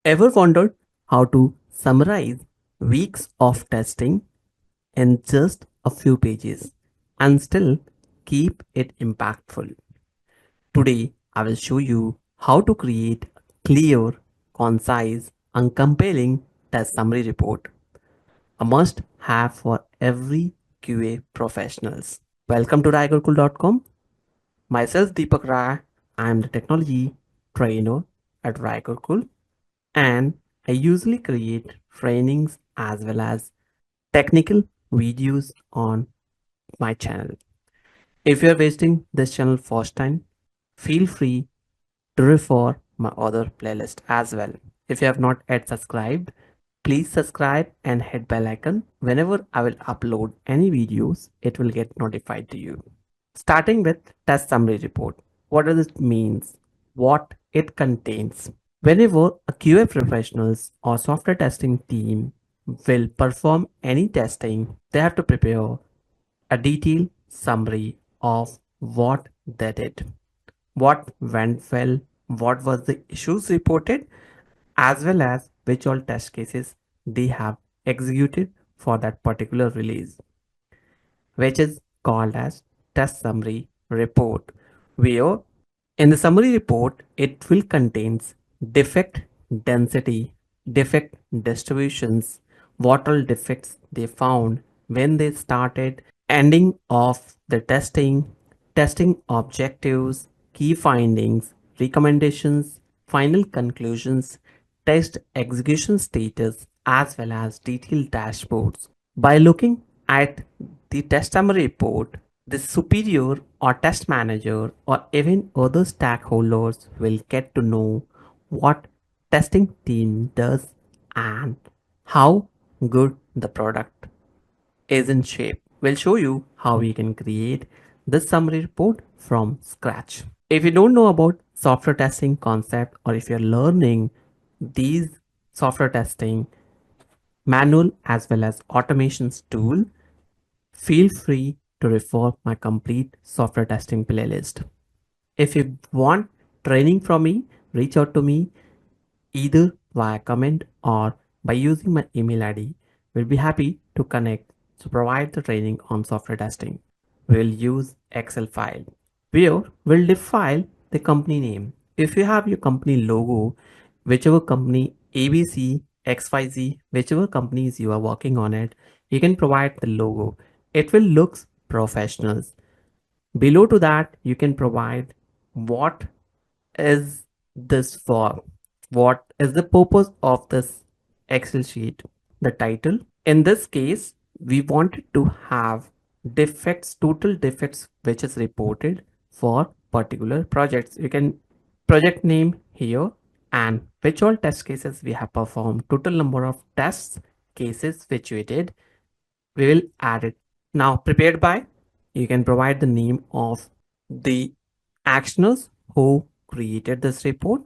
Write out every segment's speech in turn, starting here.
Ever wondered how to summarize weeks of testing in just a few pages and still keep it impactful? Today, I will show you how to create a clear, concise, and compelling test summary report, a must have for every QA professionals. Welcome to RaiGurukul.com. Myself, Deepak Rai. I am the technology trainer at RaiGurukul, and I usually create trainings as well as technical videos on my channel. If you are visiting this channel first time, feel free to refer my other playlist as well. If you have not yet subscribed, please subscribe and hit bell icon. Whenever I will upload any videos, it will get notified to you. Starting with test summary report. What does it means? What it contains? Whenever a QA professionals or software testing team will perform any testing, they have to prepare a detailed summary of what they did, what went well, what was the issues reported, as well as which all test cases they have executed for that particular release, which is called as test summary report, where in the summary report, it will contains defect density, defect distributions, what all defects they found when they started, ending of the testing, testing objectives, key findings, recommendations, final conclusions, test execution status, as well as detailed dashboards. By looking at the test summary report, the superior or test manager or even other stakeholders will get to know what testing team does and how good the product is in shape. We'll show you how we can create this summary report from scratch. If you don't know about software testing concept, or if you're learning these software testing manual as well as automations tool, feel free to refer my complete software testing playlist. If you want training from me, reach out to me either via comment or by using my email ID. We'll be happy to connect to provide the training on software testing. We'll use Excel file where we'll define the company name. If you have your company logo, whichever company ABC, XYZ, whichever companies you are working on it, you can provide the logo. It will look professional. Below to that, you can provide what is this for? What is the purpose of this Excel sheet? The title. In this case, we wanted to have defects, total defects, which is reported for particular projects. You can project name here and which all test cases we have performed, total number of tests cases which we did, we will add it. Now prepared by, you can provide the name of the actioners who created this report,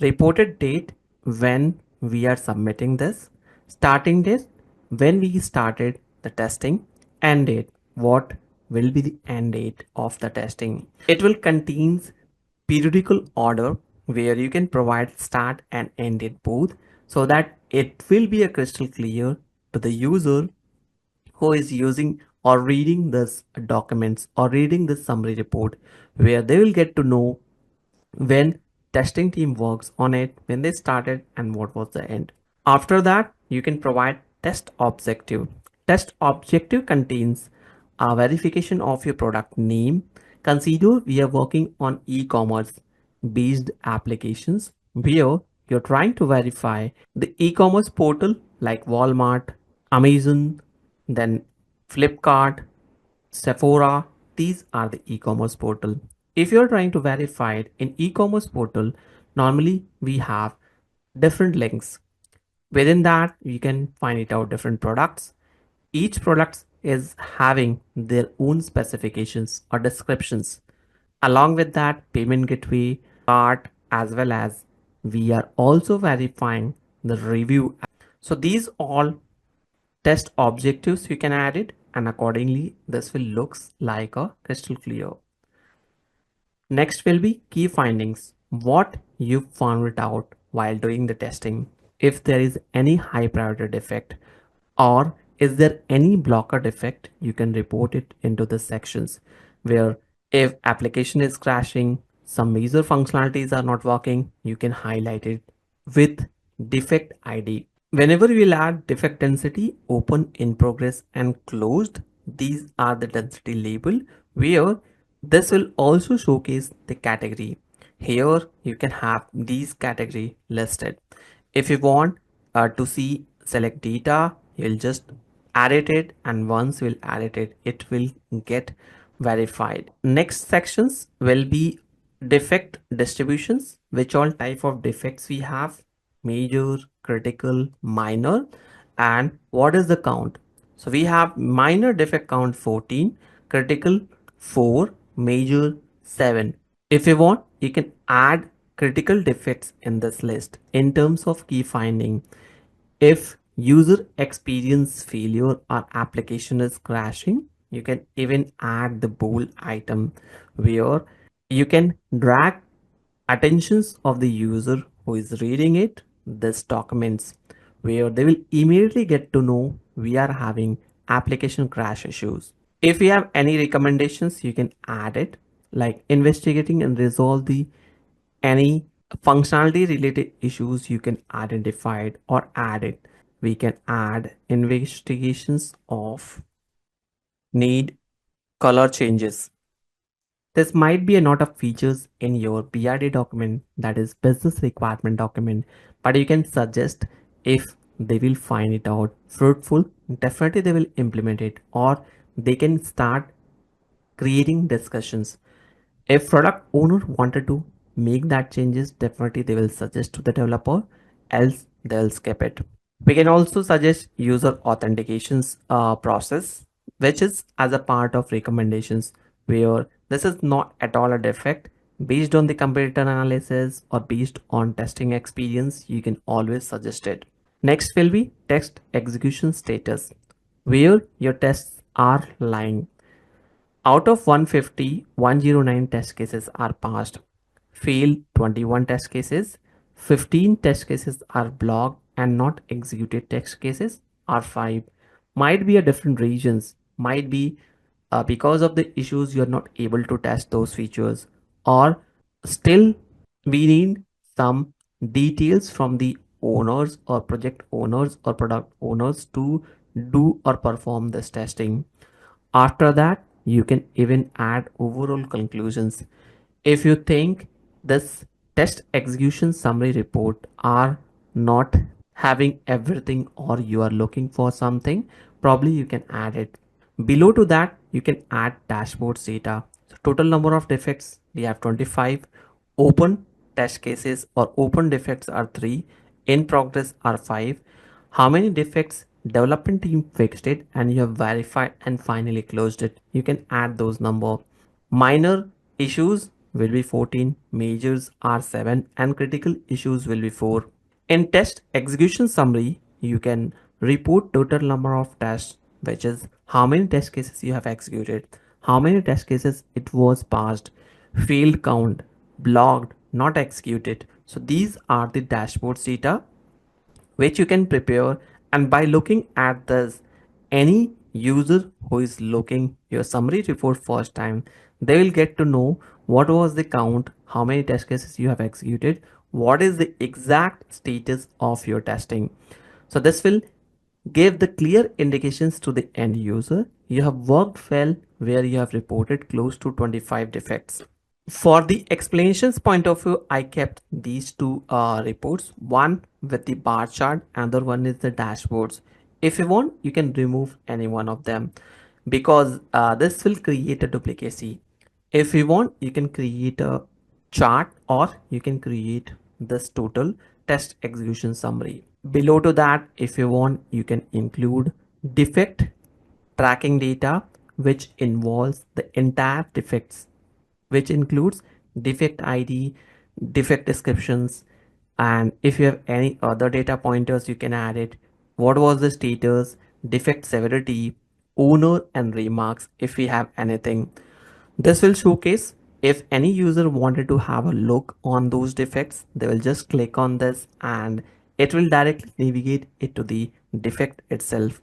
reported date when we are submitting this, starting date when we started the testing, end date what will be the end date of the testing. It will contains periodical order where you can provide start and end date both, so that it will be a crystal clear to the user who is using or reading this documents or reading this summary report, where they will get to know when testing team works on it, when they started and what was the end. After that, you can provide test objective. Test objective contains a verification of your product name. Consider we are working on e-commerce based applications where you're trying to verify the e-commerce portal like Walmart, Amazon, then Flipkart, Sephora. These are the e-commerce portal. If you're trying to verify it in e-commerce portal, normally we have different links. Within that, you can find it out different products. Each product is having their own specifications or descriptions. Along with that, payment gateway, cart, as well as we are also verifying the review. So these all test objectives you can add it, and accordingly this will looks like a crystal clear. Next will be key findings. What you found it out while doing the testing. If there is any high priority defect or is there any blocker defect, you can report it into the sections where if application is crashing, some major functionalities are not working, you can highlight it with defect ID. Whenever we'll add defect density, open, in progress and closed, these are the density label where this will also showcase the category. Here you can have these category listed. If you want to see select data, you'll just edit it, and once we'll edit it, it will get verified. Next sections will be defect distributions, which all type of defects we have: major, critical, minor, and what is the count. So we have minor defect count 14, critical 4, major 7. If you want, you can add critical defects in this list. In terms of key finding, if user experience failure or application is crashing, you can even add the bool item where you can drag attentions of the user who is reading it this documents, where they will immediately get to know we are having application crash issues. If you have any recommendations, you can add it, like investigating and resolve the any functionality related issues you can identify it or add it. We can add investigations of need color changes. This might be a lot of features in your BRD document, that is business requirement document, but you can suggest if they will find it out fruitful, definitely they will implement it, or they can start creating discussions. If product owner wanted to make that changes, definitely they will suggest to the developer, else they'll skip it. We can also suggest user authentications process, which is as a part of recommendations, where this is not at all a defect. Based on the comparator analysis or based on testing experience, you can always suggest it. Next will be test execution status, where your tests are lying. Out of 150, 109 test cases are passed. Failed 21 test cases. 15 test cases are blocked and not executed test cases are 5. Might be a different regions. Might be because of the issues you are not able to test those features, or still we need some details from the owners or project owners or product owners to do or perform this testing. After that, you can even add overall conclusions. If you think this test execution summary report are not having everything or you are looking for something, probably you can add it. Below to that, you can add dashboards data. So total number of defects, we have 25. Open test cases or open defects are 3. In progress are 5. How many defects development team fixed it and you have verified and finally closed it, you can add those number. Minor issues will be 14, majors are 7, and critical issues will be 4. In test execution summary, you can report total number of tests, which is how many test cases you have executed, how many test cases it was passed, failed count, blocked, not executed. So these are the dashboards data which you can prepare, and by looking at this, any user who is looking your summary report first time, they will get to know what was the count, how many test cases you have executed, what is the exact status of your testing. So this will give the clear indications to the end user you have worked well, where you have reported close to 25 defects. For the explanations point of view, I kept these two reports, one with the bar chart, another one is the dashboards. If you want, you can remove any one of them, because this will create a duplicacy. If you want, you can create a chart or you can create this total test execution summary. Below to that, if you want, you can include defect tracking data, which involves the entire defects, which includes defect ID, defect descriptions, and if you have any other data pointers, you can add it. What was the status, defect severity, owner and remarks if we have anything. This will showcase If any user wanted to have a look on those defects, they will just click on this and it will directly navigate it to the defect itself,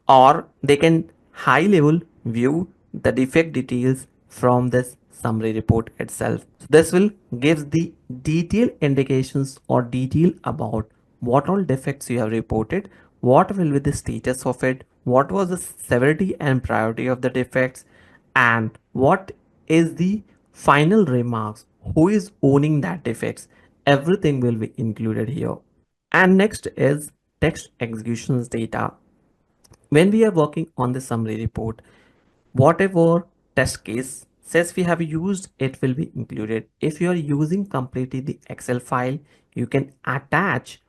or they can high level view the defect details from this summary report itself. So this will give the detailed indications or detail about what all defects you have reported, what will be the status of it, what was the severity and priority of the defects, and what is the final remarks, who is owning that defects. Everything will be included here. And next is text executions data. When we are working on the summary report, whatever test case says we have used, it will be included. If you are using completely the Excel file, you can attach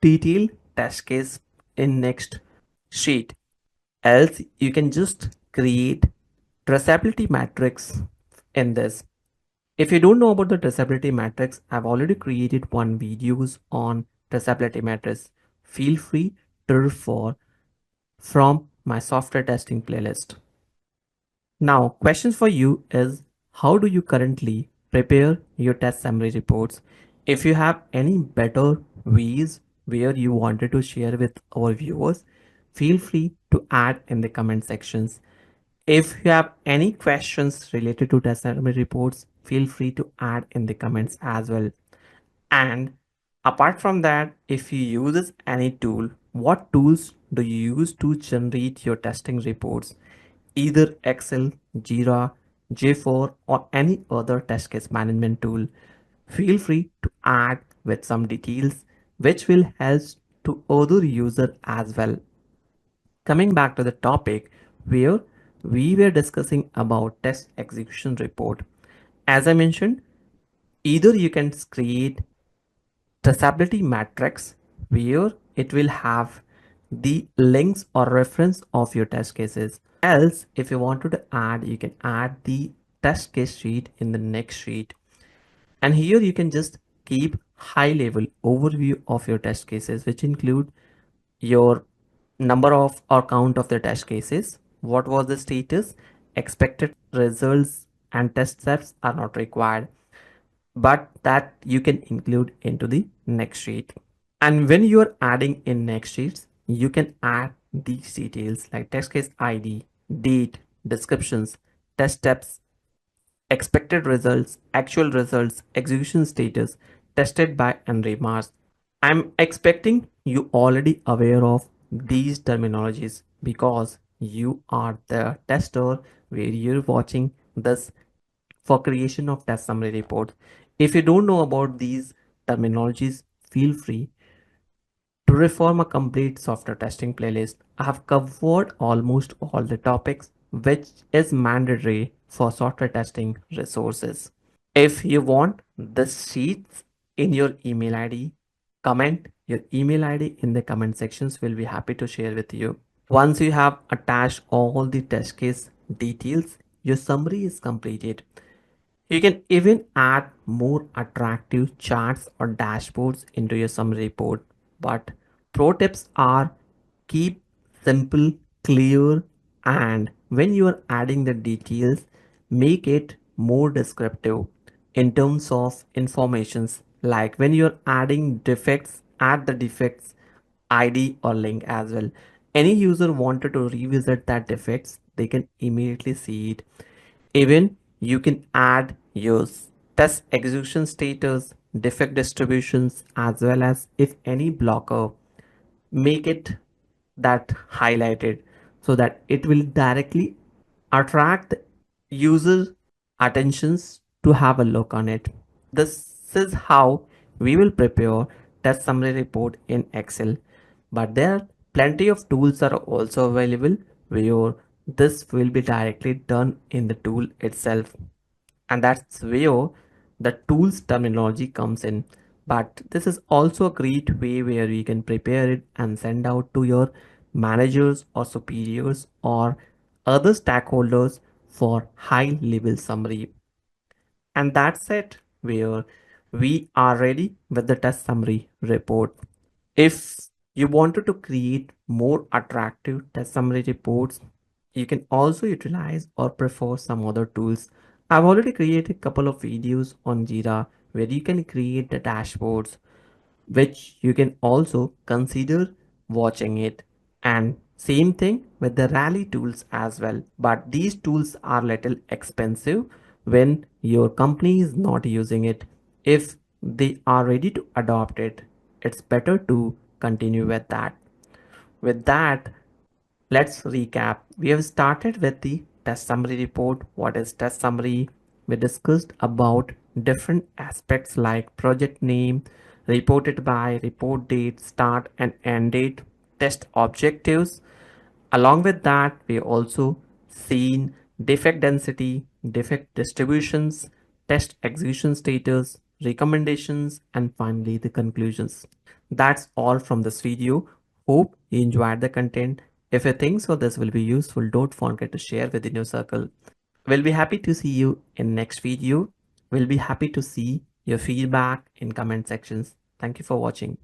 detailed test case in next sheet. Else you can just create traceability matrix in this. If you don't know about the traceability matrix, I've already created one videos on traceability matrix. Feel free to refer from my software testing playlist. Now, questions for you is, how do you currently prepare your test summary reports? If you have any better ways where you wanted to share with our viewers, feel free to add in the comment sections. If you have any questions related to test summary reports, feel free to add in the comments as well. And apart from that, if you use any tool, what tools do you use to generate your testing reports? Either Excel, Jira, J4, or any other test case management tool. Feel free to add with some details which will help to other user as well. Coming back to the topic where we were discussing about test execution report. As I mentioned, either you can create traceability matrix where it will have the links or reference of your test cases. Else, if you wanted to add, you can add the test case sheet in the next sheet. And here you can just keep high level overview of your test cases, which include your number of or count of the test cases, what was the status, expected results, and test steps are not required, but that you can include into the next sheet. And when you are adding in next sheets, you can add these details like test case ID, date, descriptions, test steps, expected results, actual results, execution status, tested by and remarks. I'm expecting you already aware of these terminologies because you are the tester where you're watching this for creation of test summary report. If you don't know about these terminologies, feel free to reform a complete software testing playlist. I have covered almost all the topics which is mandatory for software testing resources. If you want the sheets in your email ID, comment your email ID in the comment sections. We'll be happy to share with you. Once you have attached all the test case details, your summary is completed. You can even add more attractive charts or dashboards into your summary report. But pro tips are, keep simple, clear, and when you are adding the details, make it more descriptive in terms of informations. Like when you're adding defects, add the defects ID or link as well. Any user wanted to revisit that defects, they can immediately see it. Even you can add your test execution status, defect distributions, as well as if any blocker, make it that highlighted so that it will directly attract user attentions to have a look on it. This is how we will prepare test summary report in Excel. But there are plenty of tools are also available where this will be directly done in the tool itself, and that's where the tools terminology comes in. But this is also a great way where we can prepare it and send out to your managers or superiors or other stakeholders for high level summary. And that's it where we are ready with the test summary report. If you wanted to create more attractive test summary reports, you can also utilize or prefer some other tools I've already created a couple of videos on Jira where you can create the dashboards, which you can also consider watching it. And same thing with the rally tools as well. But these tools are little expensive when your company is not using it. If they are ready to adopt it, it's better to continue with that. With that, let's recap. We have started with the test summary report. What is test summary? We discussed about different aspects like project name, reported by, report date, start and end date, test objectives. Along with that, we also seen defect density, defect distributions, test execution status, recommendations, and finally the conclusions. That's all from this video. Hope you enjoyed the content. If you think so this will be useful, don't forget to share within your circle. We'll be happy to see you in next video. We'll be happy to see your feedback in comment sections. Thank you for watching.